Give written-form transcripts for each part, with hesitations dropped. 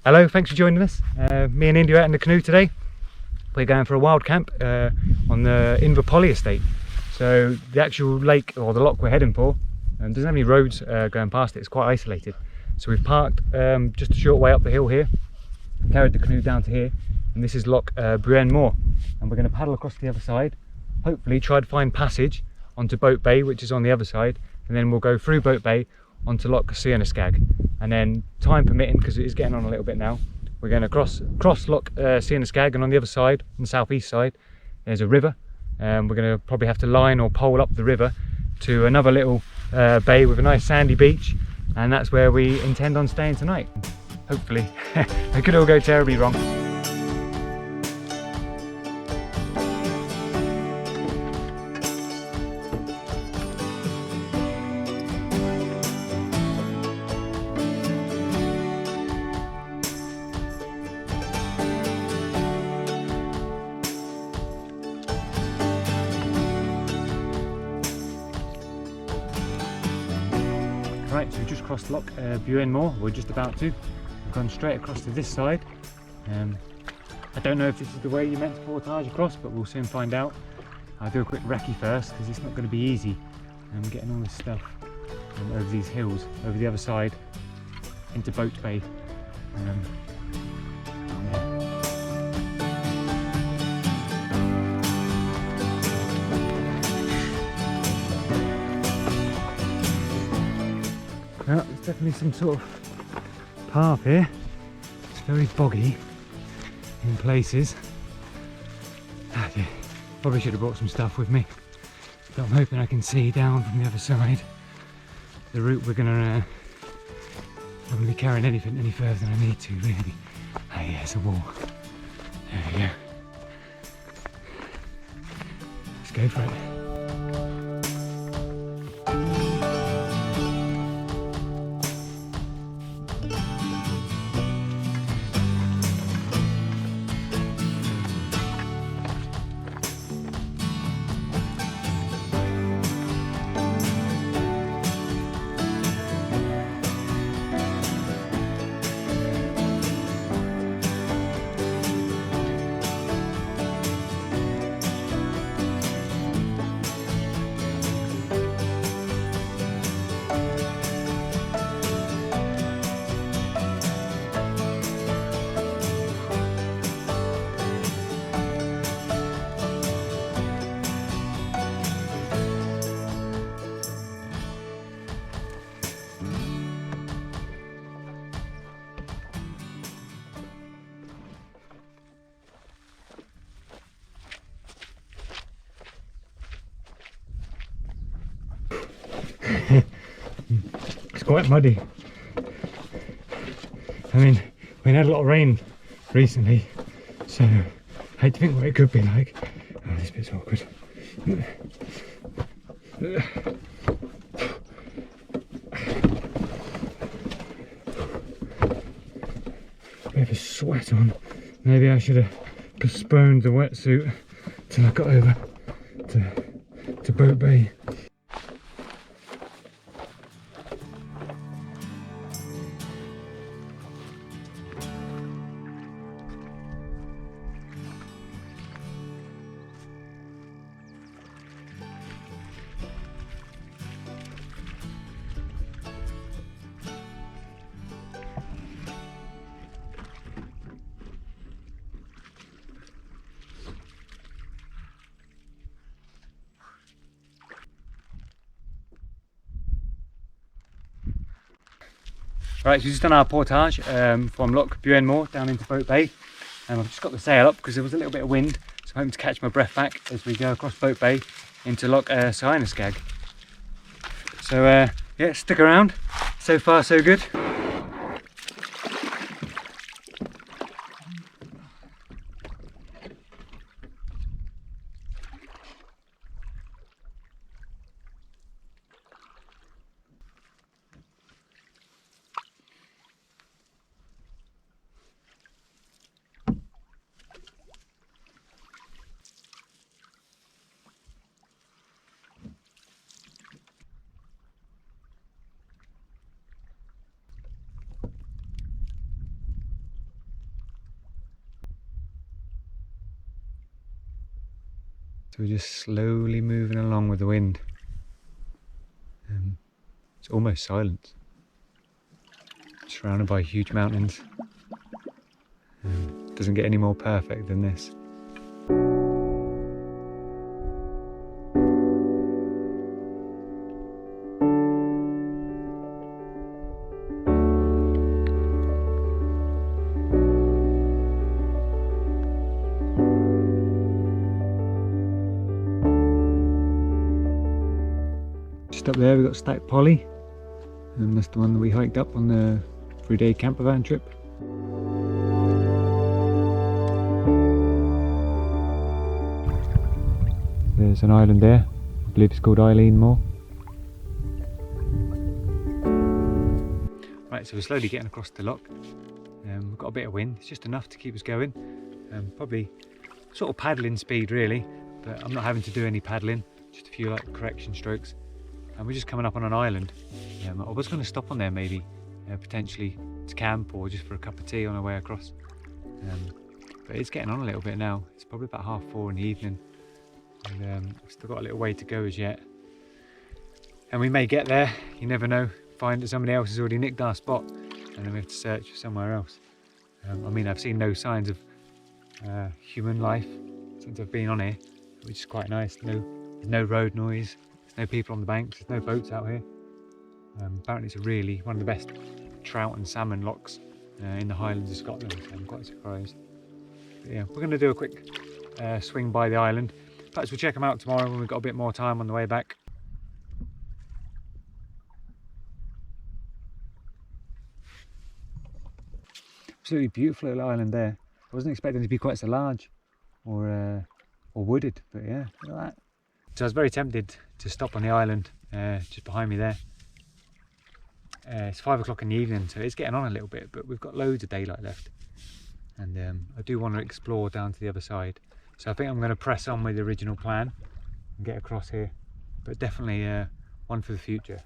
Hello, thanks for joining us. Me and Indy are out in the canoe today. We're going for a wild camp on the Inverpolly estate. So the actual lake, or the loch we're heading for, doesn't have any roads going past it. It's quite isolated. So we've parked just a short way up the hill here, carried the canoe down to here, and this is Loch Buine Moire. And we're going to paddle across the other side, hopefully try to find passage onto Boat Bay, which is on the other side, and then we'll go through Boat Bay onto Loch Sionasgaig, and then time permitting, because it is getting on a little bit now, we're going to cross Loch Sionasgaig, and on the other side, on the southeast side, there's a river, and we're going to probably have to line or pole up the river to another little bay with a nice sandy beach, and that's where we intend on staying tonight. Hopefully. It could all go terribly wrong. Right, so we just crossed Loch Buine Moire. We're just about to. We've gone straight across to this side. I don't know if this is the way you meant to portage across, but we'll soon find out. I'll do a quick recce first, because it's not going to be easy getting all this stuff over these hills, over the other side, into Boat Bay. Yeah. Well, there's definitely some sort of path here. It's very boggy in places. Ah, dear. Probably should have brought some stuff with me, but I'm hoping I can see down from the other side the route we're gonna. I'm gonna be carrying anything any further than I need to, really. Ah, yeah, it's a wall. There we go. Let's go for it. It's quite muddy. I mean, we had a lot of rain recently, so I hate to think what it could be like. Oh, this bit's awkward. Bit of a sweat on. Maybe I should have postponed the wetsuit till I got over to Boat Bay. Right, so we've just done our portage from Loch Buine Moire down into Boat Bay, and I've just got the sail up because there was a little bit of wind, so I'm hoping to catch my breath back as we go across Boat Bay into Loch Sionasgaig. So yeah, stick around. So far so good. So we're just slowly moving along with the wind. It's almost silent. Surrounded by huge mountains. Doesn't get any more perfect than this. Just up there we've got Stack Polly, and that's the one that we hiked up on the 3-day camper van trip. There's an island there, I believe it's called Buine Moire. Right, so we're slowly getting across the loch. We've got a bit of wind, it's just enough to keep us going. Probably sort of paddling speed really, but I'm not having to do any paddling, just a few like correction strokes. And we're just coming up on an island. I was going to stop on there maybe, potentially to camp or just for a cup of tea on our way across. But it's getting on a little bit now. It's probably about 4:30 in the evening. And we've still got a little way to go as yet. And we may get there, you never know. Find that somebody else has already nicked our spot and then we have to search for somewhere else. I mean, I've seen no signs of human life since I've been on here, which is quite nice. There's no road noise. There's no people on the banks, there's no boats out here. Apparently it's really one of the best trout and salmon lochs in the Highlands of Scotland, so I'm quite surprised. But yeah, we're going to do a quick swing by the island. Perhaps we'll check them out tomorrow when we've got a bit more time on the way back. Absolutely beautiful little island there. I wasn't expecting it to be quite so large or wooded, but yeah, look at that. So I was very tempted to stop on the island just behind me there. It's 5 o'clock in the evening, so it's getting on a little bit, but we've got loads of daylight left. And I do want to explore down to the other side. So I think I'm going to press on with the original plan and get across here, but definitely one for the future.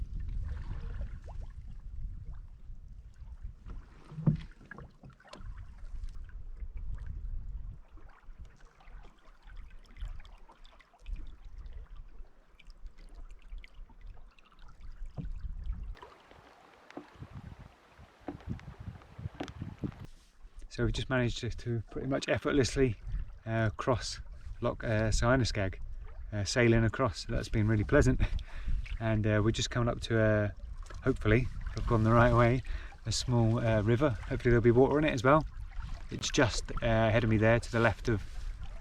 So we've just managed to pretty much effortlessly cross Loch Sionasgaig, sailing across. So that's been really pleasant. And we're just coming up to, hopefully, if I've gone the right way, a small river. Hopefully there'll be water in it as well. It's just ahead of me there, to the left of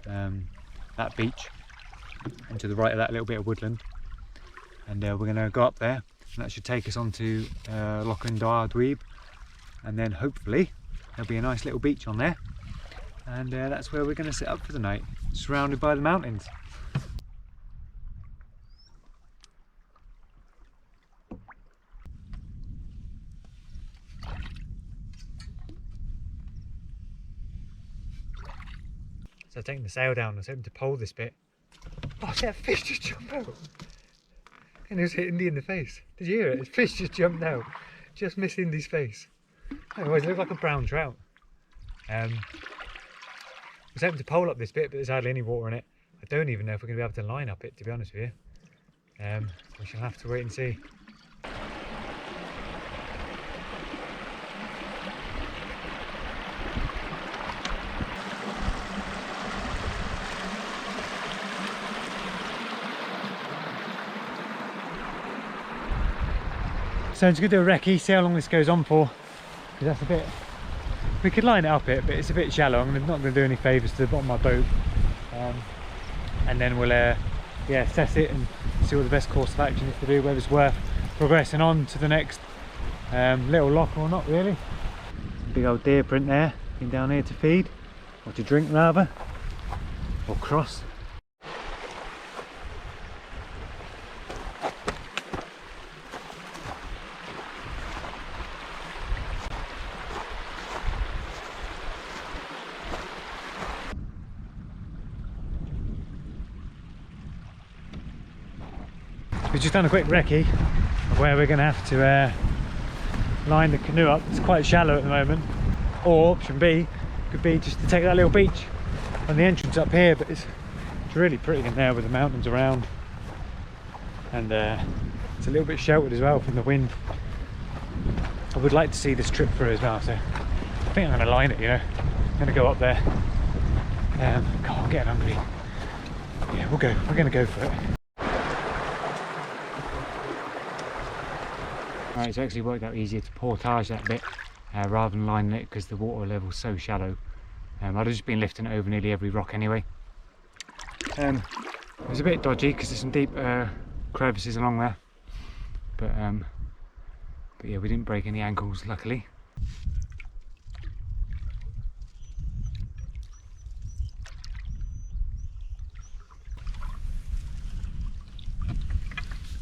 that beach, and to the right of that little bit of woodland. And we're going to go up there, and that should take us on to Doire Dhuibh, and then hopefully there'll be a nice little beach on there, and that's where we're going to sit up for the night, surrounded by the mountains. So I've taken the sail down. I was hoping to pole this bit. Oh, see that fish just jump out, and it was hit Indy in the face. Did you hear it? The fish just jumped out, just missed Indy's face. Otherwise it looked like a brown trout. I was hoping to pole up this bit, but there's hardly any water in it. I don't even know if we're going to be able to line up it, to be honest with you. We shall have to wait and see. So I'm just going to do a recce, see how long this goes on for, because that's a bit, we could line it up it, but it's a bit shallow. I'm not going to do any favours to the bottom of my boat, and then we'll yeah, assess it and see what the best course of action is to do, whether it's worth progressing on to the next little loch or not really. Big old deer print there, been down here to feed, or to drink rather, or cross. We've just done a quick recce of where we're going to have to line the canoe up. It's quite shallow at the moment. Or option B could be just to take that little beach on the entrance up here, but it's It's really pretty in there with the mountains around, and it's a little bit sheltered as well from the wind. I would like to see this trip through as well, so I think I'm going to line it, you know. I'm going to go up there. God, I'm getting hungry. Yeah, we're going to go for it. Alright, it's actually worked out easier to portage that bit rather than lining it, because the water level's so shallow. I'd have just been lifting it over nearly every rock anyway. It was a bit dodgy because there's some deep crevices along there, but yeah, we didn't break any ankles, luckily.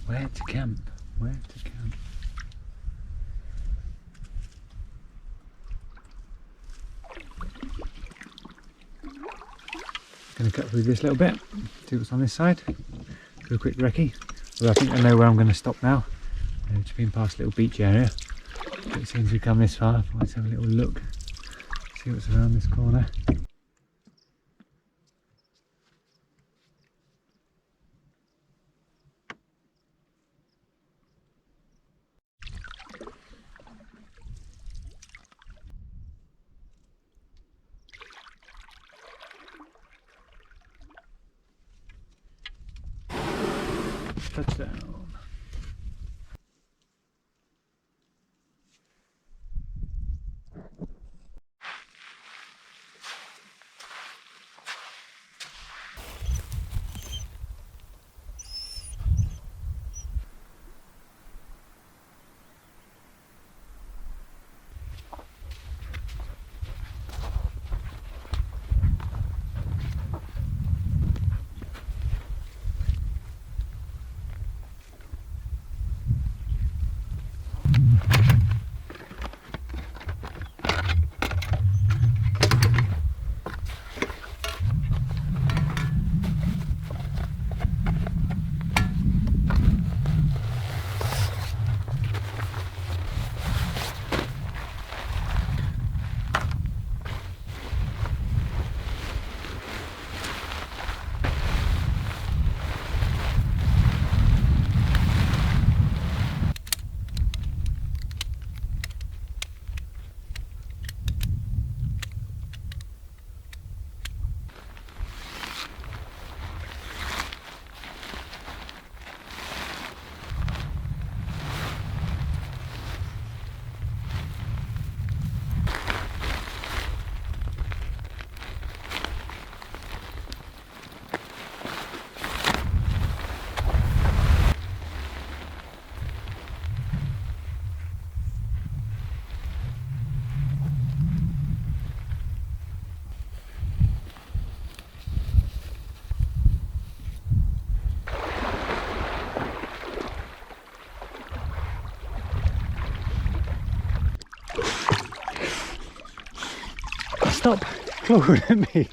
Where to camp? Where to camp? Going to cut through this little bit, see what's on this side, do a quick recce. Well, I think I know where I'm going to stop now. Just been past a little beach area, but it seems we've come this far. Let's have a little look, see what's around this corner. Touchdown. Stop clawing at me.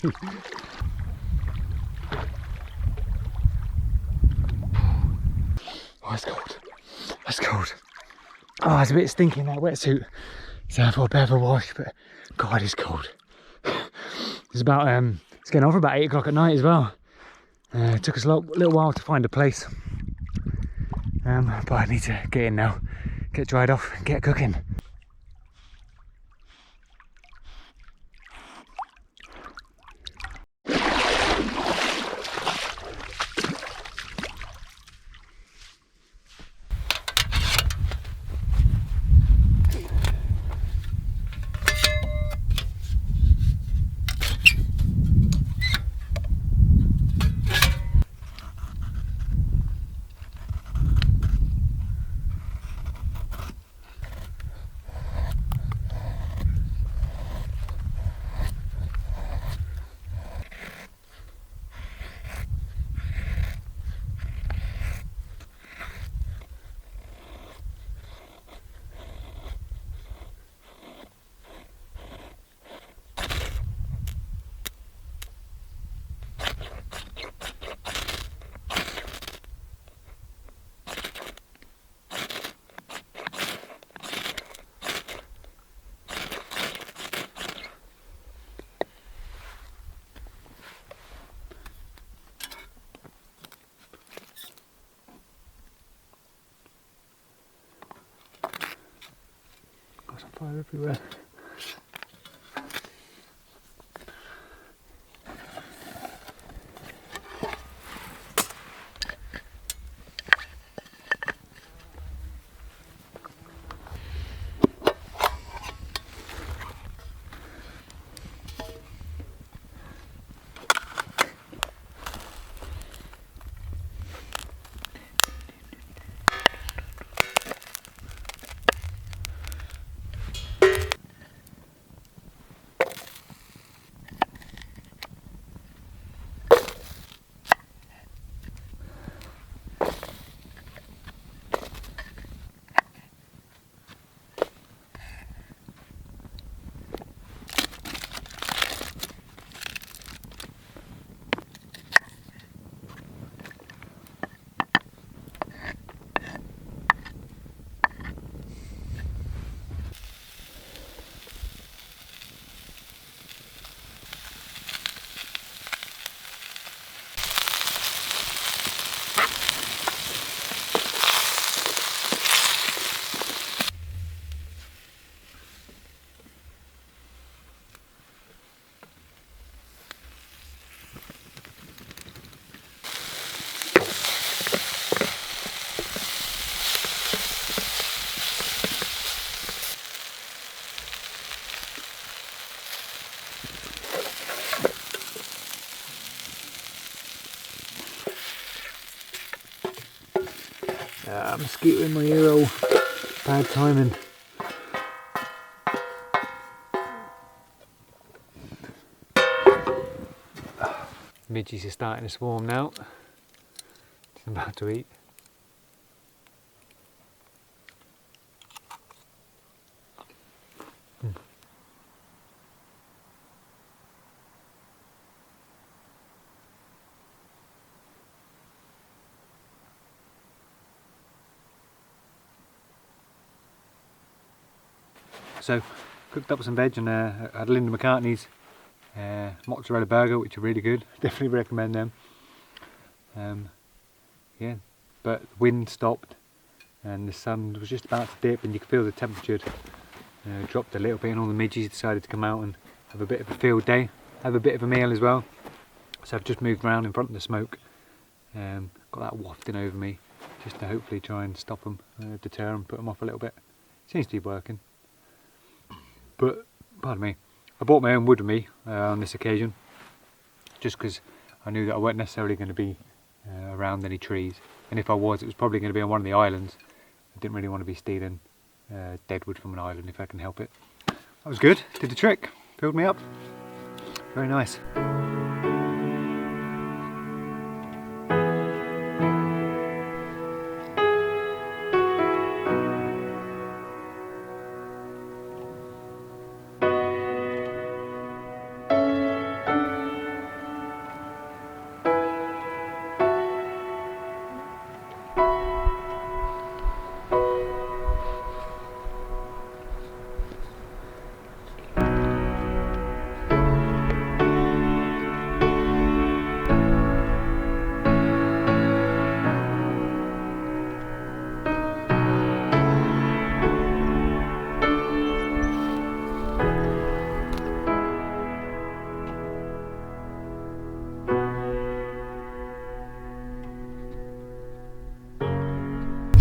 Oh, it's cold. That's cold. Oh, it's a bit stinky in that wetsuit, so I thought I'd better wash, but God, it's cold. It's about it's getting on for about 8 o'clock at night as well. It took us a little while to find a place, but I need to get in now, get dried off, and get cooking. fire everywhere. Mosquito in my ear hole. Bad timing. Midges are starting to swarm now. It's about to eat. So, cooked up some veg and had Linda McCartney's mozzarella burger, which are really good. Definitely recommend them. Yeah, but the wind stopped and the sun was just about to dip, and you could feel the temperature dropped a little bit, and all the midges decided to come out and have a bit of a field day, have a bit of a meal as well. So I've just moved around in front of the smoke, got that wafting over me, just to hopefully try and stop them, deter them, put them off a little bit. Seems to be working. But, pardon me, I brought my own wood with me on this occasion, just because I knew that I weren't necessarily going to be around any trees, and if I was, it was probably going to be on one of the islands. I didn't really want to be stealing dead wood from an island if I can help it. That was good, did the trick, filled me up, very nice.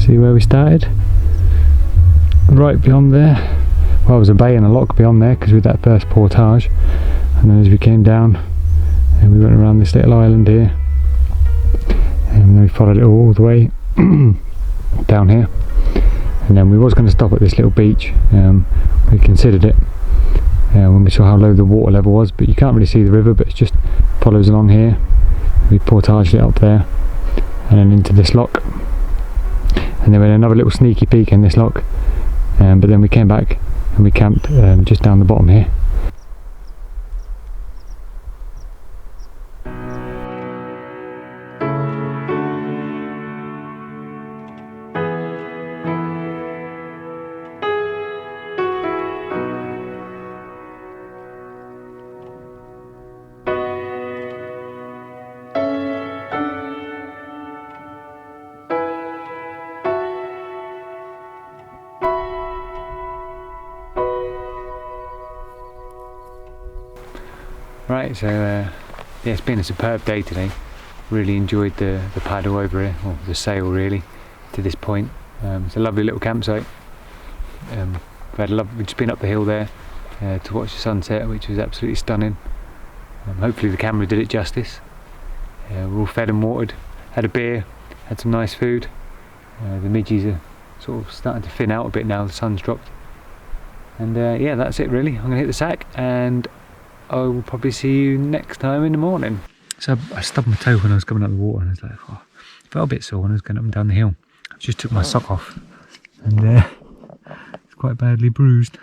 See where we started? Right beyond there, well, there was a bay and a loch beyond there because we had that first portage, and then as we came down and we went around this little island here, and then we followed it all the way down here, and then we was going to stop at this little beach. We considered it when we saw how low the water level was, but you can't really see the river, but it just follows along here. We portaged it up there and then into this loch. And then we had another little sneaky peek in this loch, but then we came back and we camped just down the bottom here. Right, so yeah, it's been a superb day today. Really enjoyed the paddle over here, or the sail really, to this point. It's a lovely little campsite. We've just been up the hill there to watch the sunset, which was absolutely stunning. Hopefully the camera did it justice. We're all fed and watered, had a beer, had some nice food. The midges are sort of starting to thin out a bit now, the sun's dropped. And yeah, that's it really. I'm going to hit the sack and I will probably see you next time in the morning. So I stubbed my toe when I was coming up the water and I was like, oh, I felt a bit sore when I was going up and down the hill. I just took my sock off and it's quite badly bruised.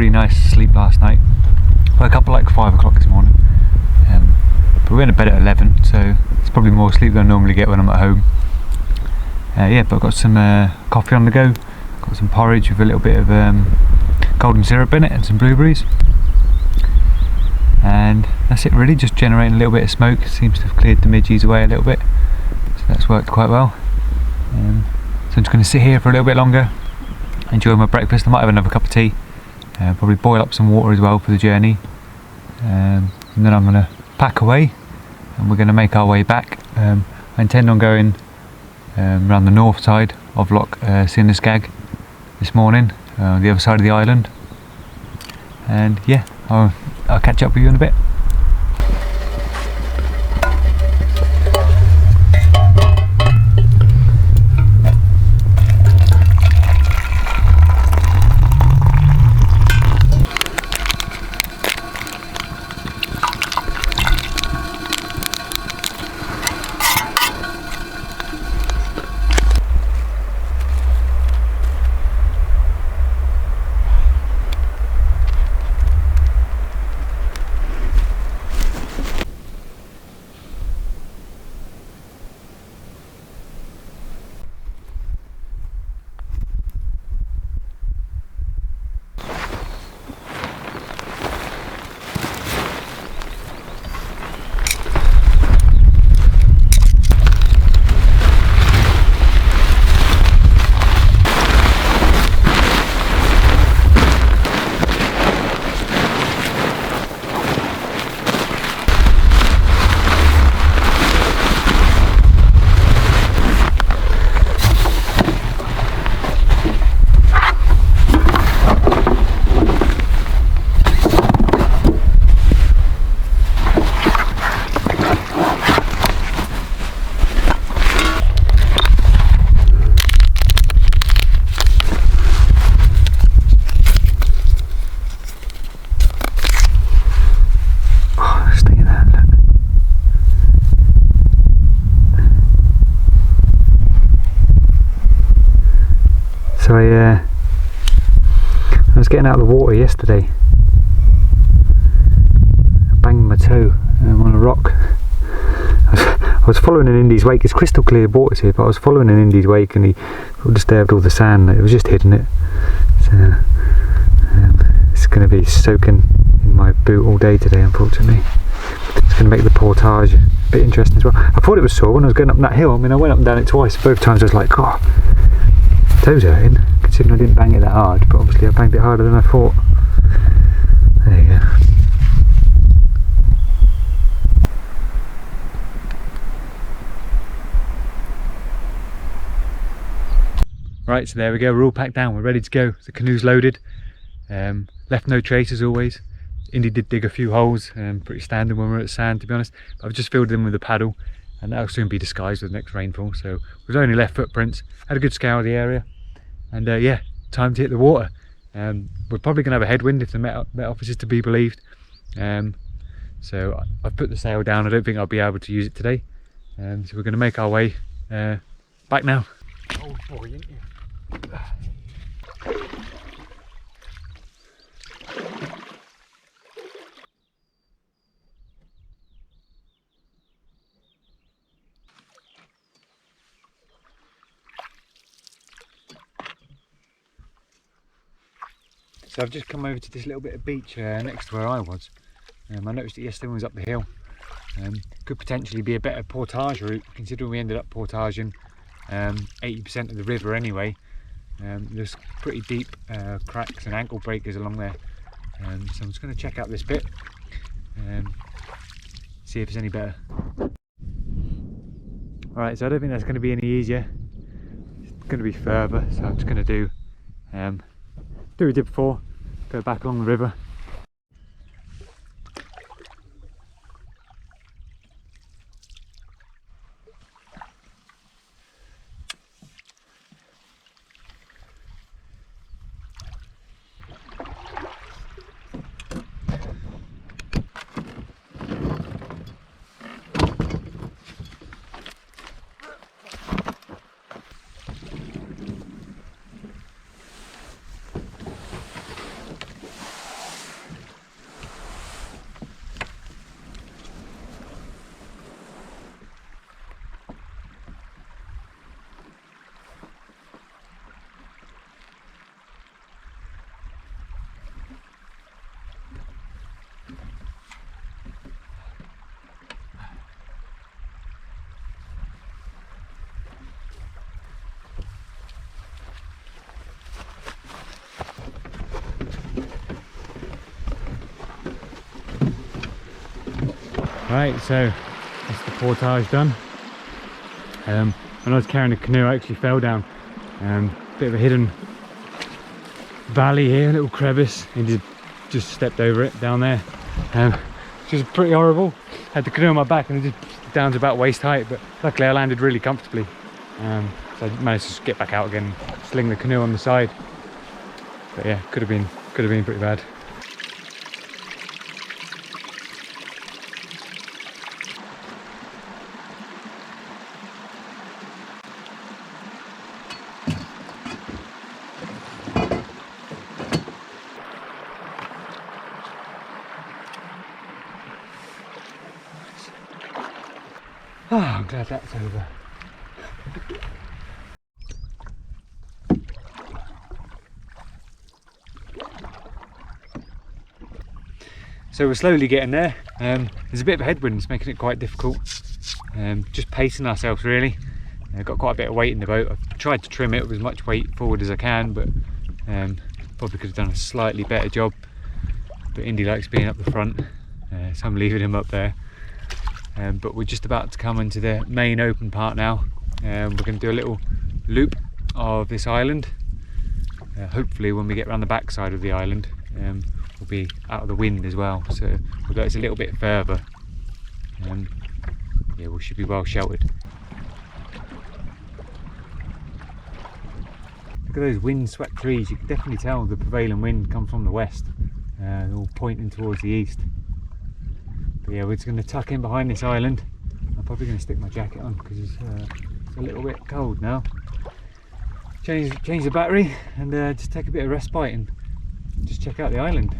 Nice sleep last night. Woke up at like 5 o'clock this morning, but we went to bed at 11, so it's probably more sleep than I normally get when I'm at home. Yeah, but I've got some coffee on the go, got some porridge with a little bit of golden syrup in it and some blueberries, and that's it really, just generating a little bit of smoke. Seems to have cleared the midges away a little bit, so that's worked quite well. So I'm just going to sit here for a little bit longer, enjoy my breakfast. I might have another cup of tea. Probably boil up some water as well for the journey, and then I'm going to pack away and we're going to make our way back. I intend on going around the north side of Loch Sionasgaig this morning, on the other side of the island, and yeah, I'll catch up with you in a bit. So I was getting out of the water yesterday. I banged my toe on a rock. I was following an Indy's wake. It's crystal clear waters here, but I was following an Indy's wake and he disturbed all the sand. It was just hitting it. So it's going to be soaking in my boot all day today, unfortunately. It's going to make the portage a bit interesting as well. I thought it was sore when I was going up that hill. I mean, I went up and down it twice. Both times I was like, oh, toes hurting, considering I didn't bang it that hard, but obviously I banged it harder than I thought. There you go. Right, so there we go, we're all packed down, we're ready to go. The canoe's loaded, left no trace as always. Indy did dig a few holes, pretty standard when we're at sand to be honest, but I've just filled them with a paddle and that'll soon be disguised with the next rainfall. So we've only left footprints, had a good scour of the area, and yeah, time to hit the water. We're probably going to have a headwind if the Met Office is to be believed. So I've put the sail down, I don't think I'll be able to use it today. So we're going to make our way back now. Oh boy, isn't you? So I've just come over to this little bit of beach next to where I was. I noticed it yesterday when I was up the hill. Could potentially be a better portage route, considering we ended up portaging 80% of the river anyway. There's pretty deep cracks and ankle breakers along there. So I'm just going to check out this bit and see if it's any better. Alright, so I don't think that's going to be any easier. It's going to be further, so I'm just going to do what we did before, go back along the river. Right, so that's the portage done. When I was carrying the canoe I actually fell down. Bit of a hidden valley here, a little crevice, and just stepped over it down there. Which was pretty horrible. Had the canoe on my back and it just down to about waist height, but luckily I landed really comfortably. So I managed to get back out again, sling the canoe on the side. But yeah, could have been pretty bad. Oh, I'm glad that's over. So we're slowly getting there. There's a bit of a headwind, it's making it quite difficult. Just pacing ourselves really. Got quite a bit of weight in the boat. I've tried to trim it with as much weight forward as I can, but probably could have done a slightly better job. But Indy likes being up the front, so I'm leaving him up there. But we're just about to come into the main open part now. We're going to do a little loop of this island. Hopefully when we get around the back side of the island we'll be out of the wind as well, so although it's a little bit further, yeah, we should be well sheltered. Look at those wind-swept trees, you can definitely tell the prevailing wind comes from the west, all pointing towards the east. But yeah, we're just going to tuck in behind this island. I'm probably going to stick my jacket on because it's a little bit cold now. change the battery and just take a bit of respite and just check out the island.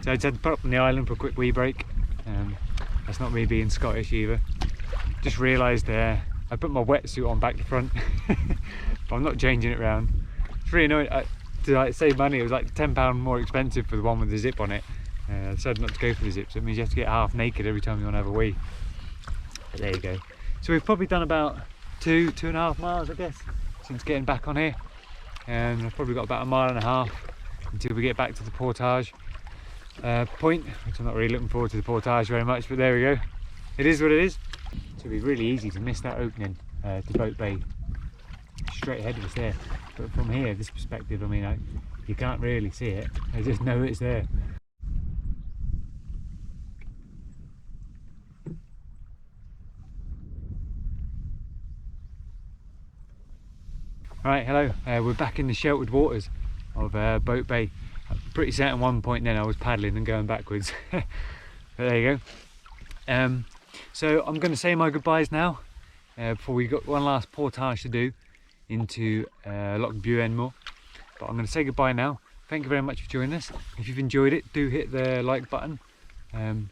So I just had to put up on the island for a quick wee break. That's not me being Scottish either. Just realised I put my wetsuit on back to front, but I'm not changing it round. It's really annoying. To like save money, it was like £10 more expensive for the one with the zip on it. I decided not to go for the zip, so it means you have to get half naked every time you want to have a wee. But there you go. So we've probably done about 2.5 miles, I guess, since getting back on here. And I've probably got about 1.5 miles until we get back to the portage point, which I'm not really looking forward to the portage very much, but there we go. It is what it is. So it'd be really easy to miss that opening to Boat Bay straight ahead of us there. But from here, this perspective, I mean, you can't really see it. I just know it's there. Right, hello. We're back in the sheltered waters of Boat Bay. I'm pretty certain one point then I was paddling and going backwards. But there you go. So I'm going to say my goodbyes now before we got one last portage to do into Loch Buine Moire. But I'm going to say goodbye now. Thank you very much for joining us. If you've enjoyed it, do hit the like button,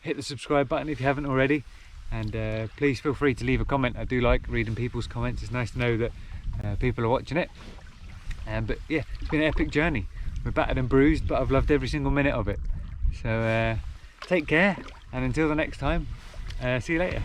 hit the subscribe button if you haven't already, and please feel free to leave a comment. I do like reading people's comments. It's nice to know that people are watching it. But yeah, it's been an epic journey. We're battered and bruised, but I've loved every single minute of it. So take care, and until the next time, see you later.